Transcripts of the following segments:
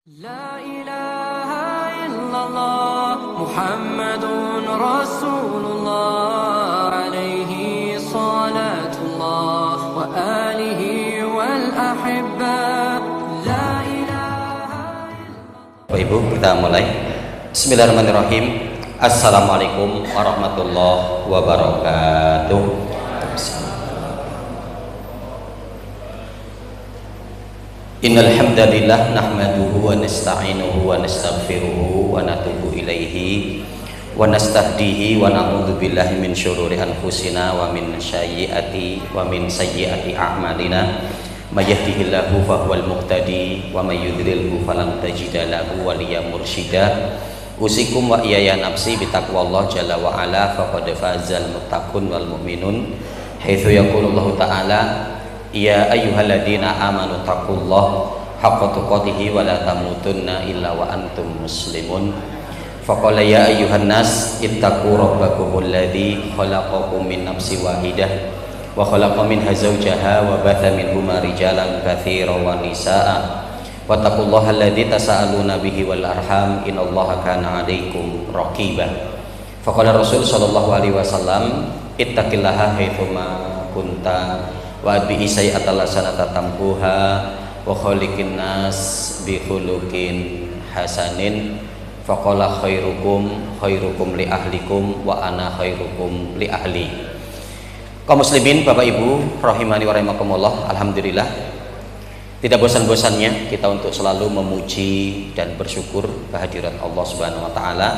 لا إله إلا الله محمد رسول الله عليه صلاة الله وآله والأحبة لا إله إلا الله. Bapak Ibu, kita mulai. Bismillahirrahmanirrahim. Assalamualaikum warahmatullahi wabarakatuh. Innal hamdalillah nahmaduhu wa nasta'inuhu wa nastaghfiruhu wa natubu ilaihi wa nastahdihi wa na'udzu billahi min syururi anfusina wa min sayyiati a'malina may yahdihillahu fahuwal muhtadi wa may yudlilhu falan tajida lahu waliyyan mursyida. Usikum wa iyaya nafsi bitaqwallah jalla wa ala faqad fazal muttaqun wal mu'minun haitsu yaqulullahu ta'ala ya ayyuhalladzina amanu taqullaha haqqa tuqatih wa la tamutunna illa wa antum muslimun. Faqala ya ayyuhan nas ittaqu rabbakumul ladzi khalaqakum min nafsin wahidah wa khalaqa minha zawjaha wa batha minhuma rijalan katsiran wa nisaa'a wattaqullaha alladzi tasaaluna bihi wal arham innallaha kana 'alaikum raqiba. Faqala Rasul sallallahu alaihi wasallam ittaqillaha haitsu ma kunta wa bi sayyi'atal sanata tampuha wa khaliqin nas bi khuluqin hasanin faqala khairukum li ahlikum wa ana khairukum li ahli. Kaum muslimin, Bapak Ibu rahimani wa rahimakumullah, alhamdulillah tidak bosan-bosannya kita untuk selalu memuji dan bersyukur kehadirat Allah Subhanahu wa taala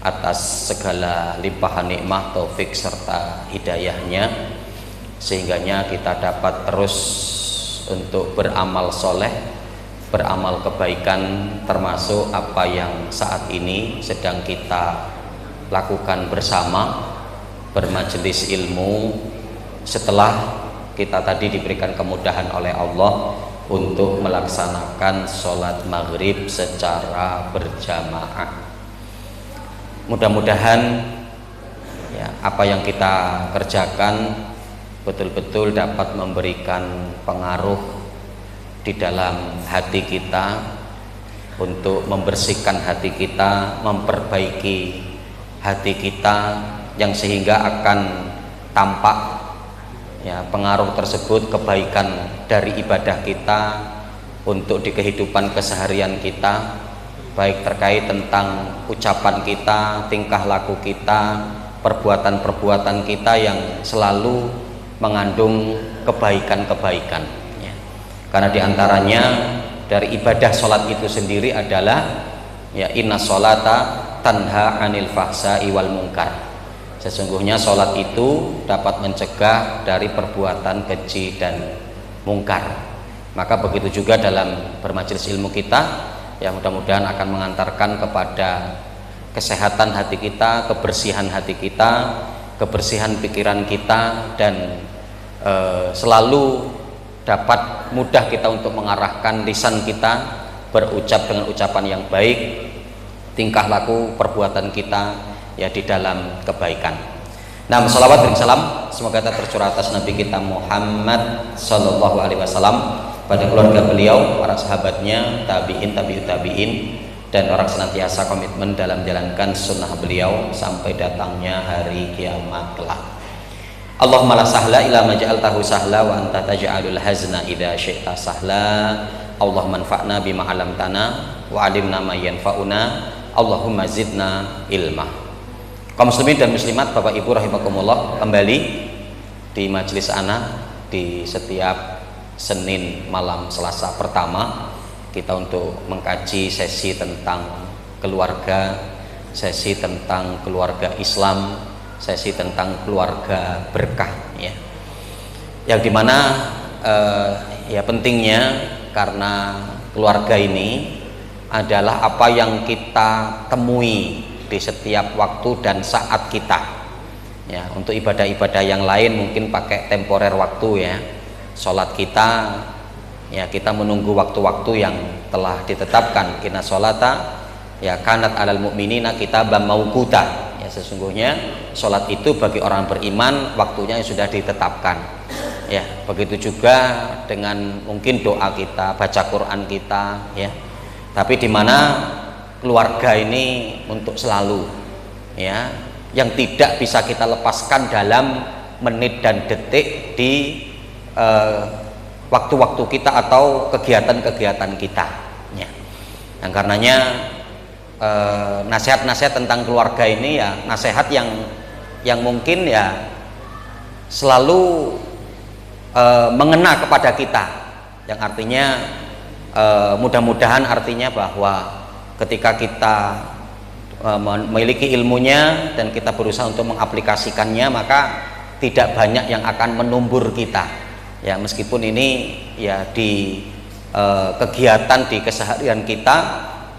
atas segala limpahan nikmat, taufik serta hidayahnya, sehingganya kita dapat terus untuk beramal soleh, beramal kebaikan, termasuk apa yang saat ini sedang kita lakukan bersama, bermajelis ilmu setelah kita tadi diberikan kemudahan oleh Allah untuk melaksanakan sholat maghrib secara berjamaah. Mudah-mudahan ya, apa yang kita kerjakan betul-betul dapat memberikan pengaruh di dalam hati kita, untuk membersihkan hati kita, memperbaiki hati kita, yang sehingga akan tampak ya pengaruh tersebut, kebaikan dari ibadah kita untuk di kehidupan keseharian kita, baik terkait tentang ucapan kita, tingkah laku kita, perbuatan-perbuatan kita yang selalu mengandung kebaikan-kebaikan ya. Karena diantaranya dari ibadah sholat itu sendiri adalah ya inna sholata tanha anil fahsai wal munkar. Sesungguhnya sholat itu dapat mencegah dari perbuatan keji dan mungkar. Maka begitu juga dalam bermajelis ilmu kita, yang mudah-mudahan akan mengantarkan kepada kesehatan hati kita, kebersihan hati kita, kebersihan pikiran kita, dan selalu dapat mudah kita untuk mengarahkan lisan kita berucap dengan ucapan yang baik, tingkah laku perbuatan kita ya di dalam kebaikan. Nah, salawat dan salam semoga tercurah atas Nabi kita Muhammad sallallahu alaihi wasallam, pada keluarga beliau, para sahabatnya, tabi'in, tabi'ut tabi'in, dan orang senantiasa komitmen dalam menjalankan sunnah beliau sampai datangnya hari kiamat kelak. Allahumma la sahla illa ma ja'altahu sahla wa anta taj'alul hazna idza syi'ta sahla. Allahumma anfa'na bima 'allamtana wa 'allimna ma yanfa'una. Allahumma zidna ilma. Kaum muslimin dan muslimat, Bapak Ibu rahimakumullah, kembali di majelis ana di setiap Senin malam Selasa pertama kita untuk mengkaji sesi tentang keluarga, sesi tentang keluarga Islam, sesi tentang keluarga berkah ya. Yang dimana ya pentingnya, karena keluarga ini adalah apa yang kita temui di setiap waktu dan saat kita ya. Untuk ibadah-ibadah yang lain mungkin pakai temporer waktu ya. Sholat kita ya, kita menunggu waktu-waktu yang telah ditetapkan. Inna sholata ya kanat alal mu'minina kitaban mauquta ya. Sesungguhnya sholat itu bagi orang beriman waktunya yang sudah ditetapkan ya. Begitu juga dengan mungkin doa kita, baca Quran kita ya, tapi di mana keluarga ini untuk selalu, ya, yang tidak bisa kita lepaskan dalam menit dan detik di waktu-waktu kita atau kegiatan-kegiatan kita, ya. Dan karenanya nasihat-nasihat tentang keluarga ini ya nasihat yang mungkin ya selalu mengena kepada kita, yang artinya mudah-mudahan artinya bahwa ketika kita memiliki ilmunya dan kita berusaha untuk mengaplikasikannya, maka tidak banyak yang akan menumbur kita, ya, meskipun ini ya di kegiatan di keseharian kita,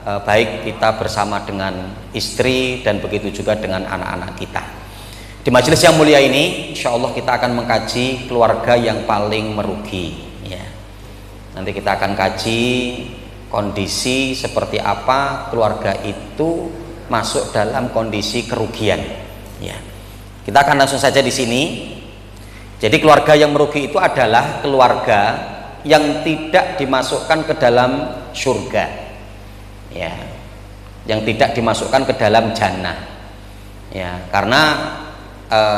baik kita bersama dengan istri dan begitu juga dengan anak-anak kita. Di majelis yang mulia ini insya Allah kita akan mengkaji keluarga yang paling merugi, ya. Nanti kita akan kaji kondisi seperti apa keluarga itu masuk dalam kondisi kerugian, ya. Kita akan langsung saja di sini. Jadi keluarga yang merugi itu adalah keluarga yang tidak dimasukkan ke dalam surga, ya, yang tidak dimasukkan ke dalam jannah, ya. Karena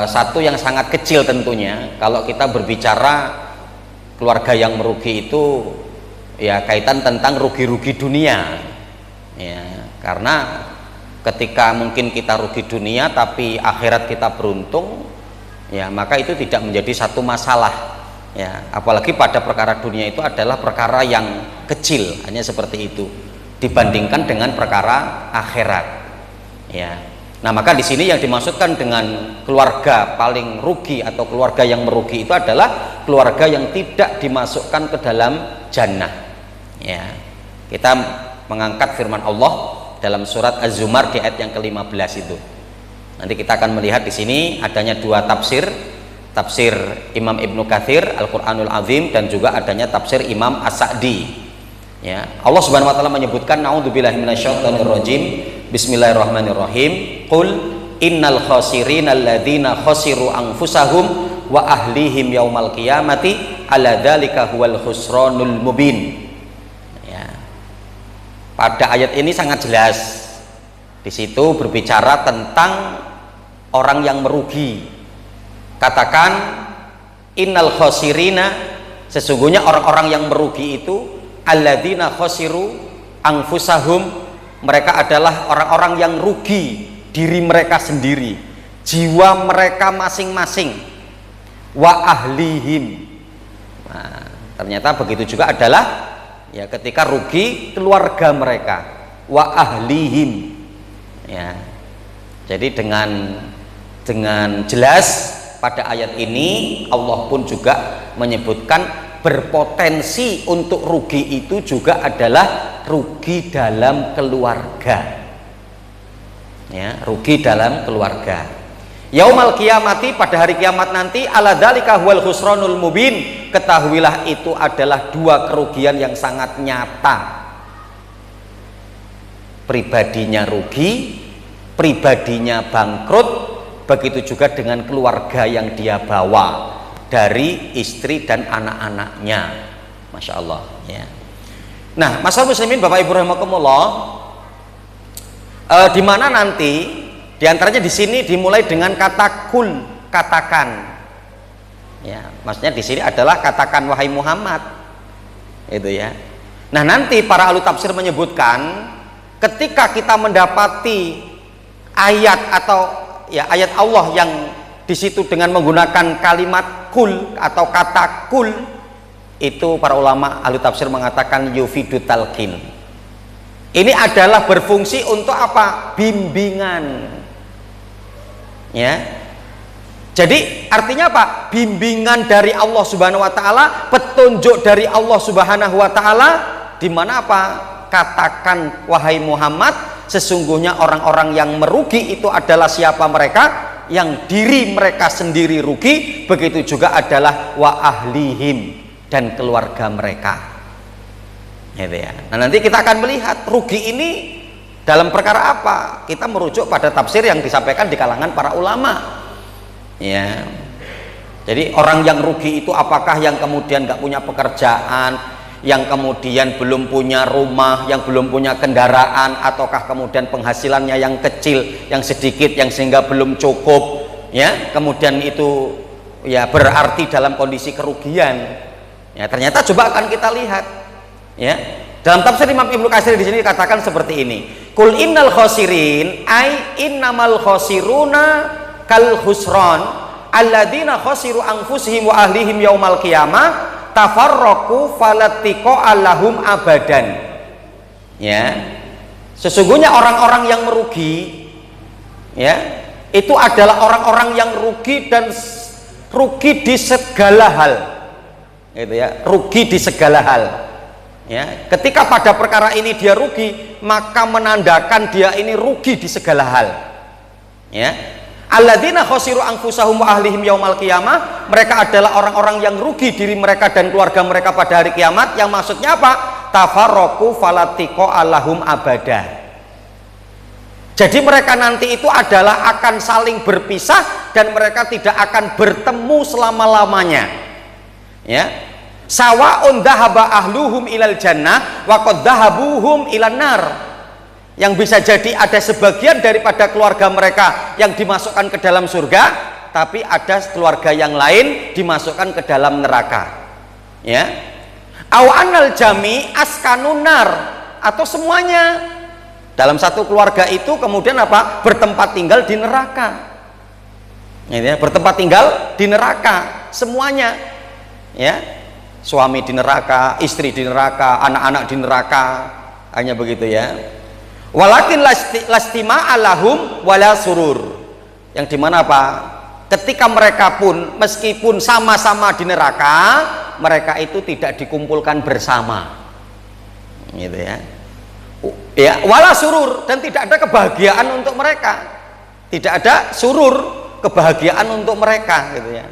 satu yang sangat kecil tentunya kalau kita berbicara keluarga yang merugi itu ya kaitan tentang rugi-rugi dunia, ya. Karena ketika mungkin kita rugi dunia tapi akhirat kita beruntung, ya, maka itu tidak menjadi satu masalah, ya. Apalagi pada perkara dunia itu adalah perkara yang kecil, hanya seperti itu dibandingkan dengan perkara akhirat, ya. Nah, maka di sini yang dimaksudkan dengan keluarga paling rugi atau keluarga yang merugi itu adalah keluarga yang tidak dimasukkan ke dalam jannah, ya. Kita mengangkat firman Allah dalam surat Az-Zumar di ayat yang ke-15 itu. Nanti kita akan melihat di sini adanya dua tafsir, tafsir Imam Ibnu Katsir Al-Qur'anul Azim dan juga adanya tafsir Imam As-Sa'di, ya. Allah Subhanahu wa taala menyebutkan naudzubillahi minasyaitonirrajim. Bismillahirrahmanirrahim. Qul innal khasirina alladzina khasiru anfusahum wa ahlihim yaumal qiyamati ala dzalika huwal khusranul mubin, ya. Pada ayat ini sangat jelas. Di situ berbicara tentang orang yang merugi. Katakan innal khasirina, sesungguhnya orang-orang yang merugi itu alladzina khasiru anfusahum, mereka adalah orang-orang yang rugi diri mereka sendiri, jiwa mereka masing-masing, wa ahlihim. Nah, ternyata begitu juga adalah ya ketika rugi keluarga mereka, wa ahlihim, ya. Jadi dengan jelas pada ayat ini Allah pun juga menyebutkan berpotensi untuk rugi itu juga adalah rugi dalam keluarga, ya, rugi dalam keluarga. Yaumal qiyamati, pada hari kiamat nanti, ala dzalika huwal khusranul mubin, ketahuilah itu adalah dua kerugian yang sangat nyata. Pribadinya rugi, pribadinya bangkrut, begitu juga dengan keluarga yang dia bawa dari istri dan anak-anaknya, masya Allah, ya. Nah, masyarakat muslimin Bapak Ibu rahimakumullah, di mana nanti diantaranya di sini dimulai dengan kata kul, katakan, ya, maksudnya di sini adalah katakan wahai Muhammad, itu, ya. Nah, nanti para ahli tafsir menyebutkan ketika kita mendapati ayat atau ya ayat Allah yang di situ dengan menggunakan kalimat kul atau kata kul, itu para ulama ahli tafsir mengatakan yufidu talqin. Ini adalah berfungsi untuk apa? Bimbingan, ya. Jadi artinya apa? Bimbingan dari Allah Subhanahu wa taala, petunjuk dari Allah Subhanahu wa taala, di mana apa? Katakan wahai Muhammad, sesungguhnya orang-orang yang merugi itu adalah siapa mereka? Yang diri mereka sendiri rugi, begitu juga adalah wa ahlihim, dan keluarga mereka, gitu, ya. Nah, nanti kita akan melihat rugi ini dalam perkara apa. Kita merujuk pada tafsir yang disampaikan di kalangan para ulama, ya. Jadi orang yang rugi itu apakah yang kemudian nggak punya pekerjaan, yang kemudian belum punya rumah, yang belum punya kendaraan, ataukah kemudian penghasilannya yang kecil, yang sedikit, yang sehingga belum cukup, ya, kemudian itu ya berarti dalam kondisi kerugian. Ya, ternyata coba akan kita lihat, ya, dalam tafsir Imam Ibnu Katsir di sini dikatakan seperti ini, kul innal khosirin ay innamal khosiruna kal khusran alladzina khosiru anfusihim wa ahlihim yaumal qiyamah tafarraqu falattiqa allahum abadan. Ya, sesungguhnya orang-orang yang merugi, ya, itu adalah orang-orang yang rugi dan rugi di segala hal, gitu ya, rugi di segala hal. Ya, ketika pada perkara ini dia rugi, maka menandakan dia ini rugi di segala hal. Ya, alladzina khosiru anfusahum wa ahlihim yaumal qiyamah, mereka adalah orang-orang yang rugi diri mereka dan keluarga mereka pada hari kiamat. Yang maksudnya apa? Tafarraqu falattiqa allahum abada. Jadi mereka nanti itu adalah akan saling berpisah dan mereka tidak akan bertemu selama-lamanya. Ya, sawa'un dhahaba ahluhum ilal jannah wa qad dhahabuhum ilan nar. Yang bisa jadi ada sebagian daripada keluarga mereka yang dimasukkan ke dalam surga, tapi ada keluarga yang lain dimasukkan ke dalam neraka. Ya, au anal jami askanun nar, atau semuanya dalam satu keluarga itu kemudian apa? Bertempat tinggal di neraka. Ya, bertempat tinggal di neraka semuanya. Ya, suami di neraka, istri di neraka, anak-anak di neraka, hanya begitu ya. Walakin lastima alahum wala surur, yang dimana apa? Ketika mereka pun meskipun sama-sama di neraka, mereka itu tidak dikumpulkan bersama, gitu ya. Ya, wala surur, dan tidak ada kebahagiaan untuk mereka, tidak ada surur, kebahagiaan untuk mereka, gitu ya.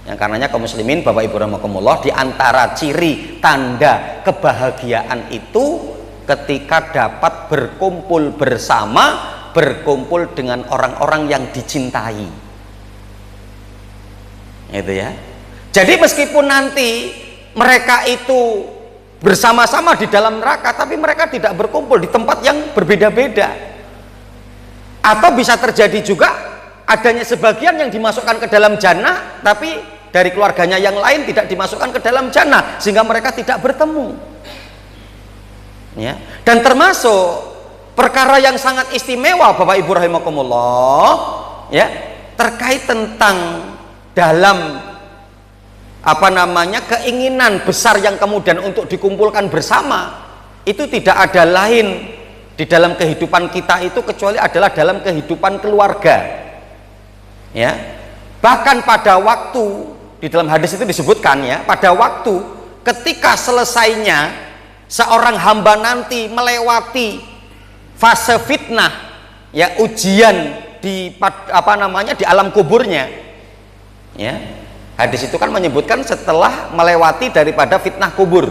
Yang karenanya kaum muslimin, Bapak Ibu rahimakumullah, di antara ciri tanda kebahagiaan itu ketika dapat berkumpul bersama, berkumpul dengan orang-orang yang dicintai, gitu ya. Jadi meskipun nanti mereka itu bersama-sama di dalam neraka, tapi mereka tidak berkumpul di tempat yang berbeda-beda. Atau bisa terjadi juga adanya sebagian yang dimasukkan ke dalam jannah, tapi dari keluarganya yang lain tidak dimasukkan ke dalam jannah, sehingga mereka tidak bertemu. Ya. Dan termasuk perkara yang sangat istimewa Bapak Ibu rahimakumullah, ya, terkait tentang dalam keinginan besar yang kemudian untuk dikumpulkan bersama, itu tidak ada lain di dalam kehidupan kita itu kecuali adalah dalam kehidupan keluarga. Ya, bahkan pada waktu di dalam hadis itu disebutkan, ya, pada waktu ketika selesainya seorang hamba nanti melewati fase fitnah, ya, ujian di di alam kuburnya, ya. Hadis itu kan menyebutkan setelah melewati daripada fitnah kubur,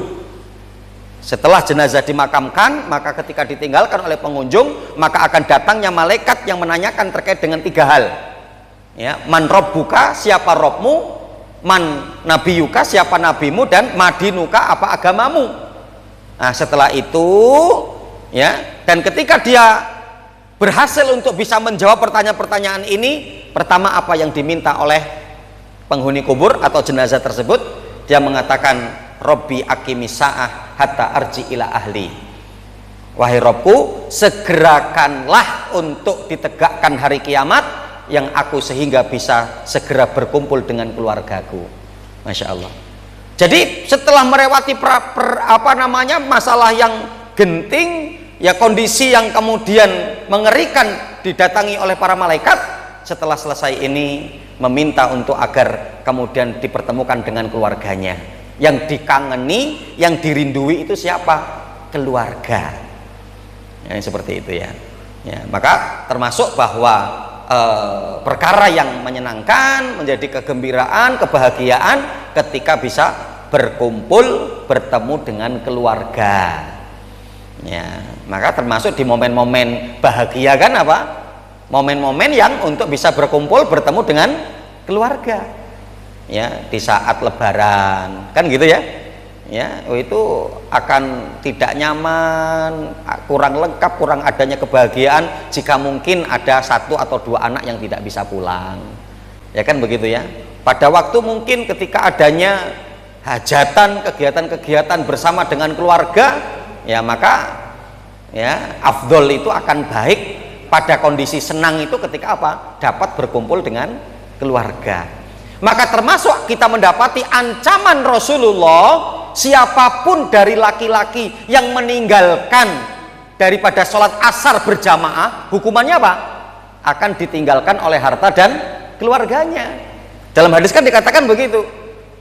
setelah jenazah dimakamkan, maka ketika ditinggalkan oleh pengunjung, maka akan datangnya malaikat yang menanyakan terkait dengan 3 hal. Ya, man robbuka, siapa robmu, man nabiyuka, siapa nabimu, dan madinuka, apa agamamu. Nah, setelah itu, ya, dan ketika dia berhasil untuk bisa menjawab pertanyaan-pertanyaan ini, pertama apa yang diminta oleh penghuni kubur atau jenazah tersebut? Dia mengatakan, Robbi aqimis sa'ah hatta arji ila ahli. Wahai Robku, segerakanlah untuk ditegakkan hari kiamat yang aku sehingga bisa segera berkumpul dengan keluargaku. Masya Allah. Jadi setelah melewati masalah yang genting, ya, kondisi yang kemudian mengerikan didatangi oleh para malaikat, setelah selesai ini meminta untuk agar kemudian dipertemukan dengan keluarganya. Yang dikangeni, yang dirindui itu siapa? Keluarga. Yang seperti itu, ya. Ya, maka termasuk bahwa perkara yang menyenangkan, menjadi kegembiraan, kebahagiaan ketika bisa berkumpul, bertemu dengan keluarga. Ya, maka termasuk di momen-momen bahagia kan apa? Momen-momen yang untuk bisa berkumpul, bertemu dengan keluarga, ya, di saat lebaran kan gitu, ya. ya itu akan tidak nyaman, kurang lengkap, kurang adanya kebahagiaan jika mungkin ada 1 atau 2 anak yang tidak bisa pulang, ya kan begitu ya. Pada waktu mungkin ketika adanya hajatan, kegiatan-kegiatan bersama dengan keluarga, ya maka ya afdol itu akan baik pada kondisi senang itu ketika apa? Dapat berkumpul dengan keluarga. Maka termasuk kita mendapati ancaman Rasulullah, siapapun dari laki-laki yang meninggalkan daripada sholat asar berjamaah, hukumannya apa? Akan ditinggalkan oleh harta dan keluarganya. Dalam hadis kan dikatakan begitu,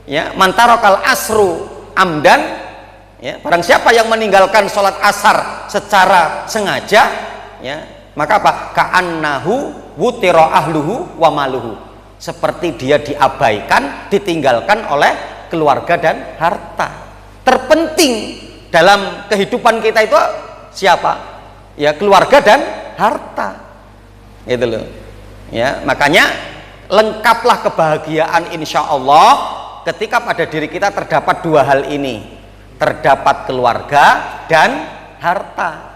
ya, mantarokal asru amdan, ya, barang siapa yang meninggalkan sholat asar secara sengaja, ya, maka apa? Ka'annahu wutira ahluhu wa maluhu, seperti dia diabaikan, ditinggalkan oleh keluarga dan harta. Terpenting dalam kehidupan kita itu siapa? Ya keluarga dan harta, gitu loh. Ya, makanya lengkaplah kebahagiaan insya Allah ketika pada diri kita terdapat 2 hal ini, terdapat keluarga dan harta.